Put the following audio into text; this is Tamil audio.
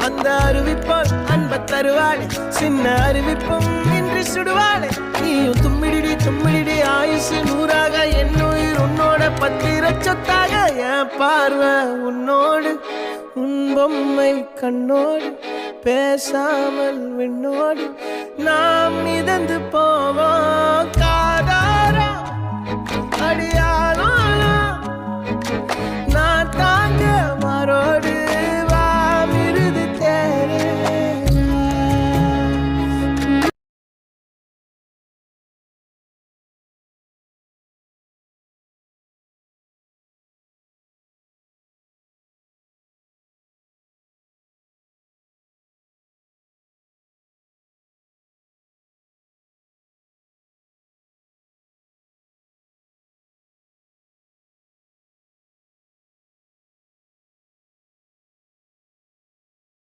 அந்த அறிவிப்பால் அன்ப தருவாளே சின்ன அறிவிப்பும் இன்றி சுடுவாளே நீயும் தும்மிடி தும்மிடி ஆயுசு 100ஆக என்னுயிர் உன்னோட பத்திர சொத்தாக என் பார்வை உன்னோடு உன் பொம்மை கண்ணோடு பேசாமல் விண்ணோடு நாம் மிதந்து போவோம் காதாரா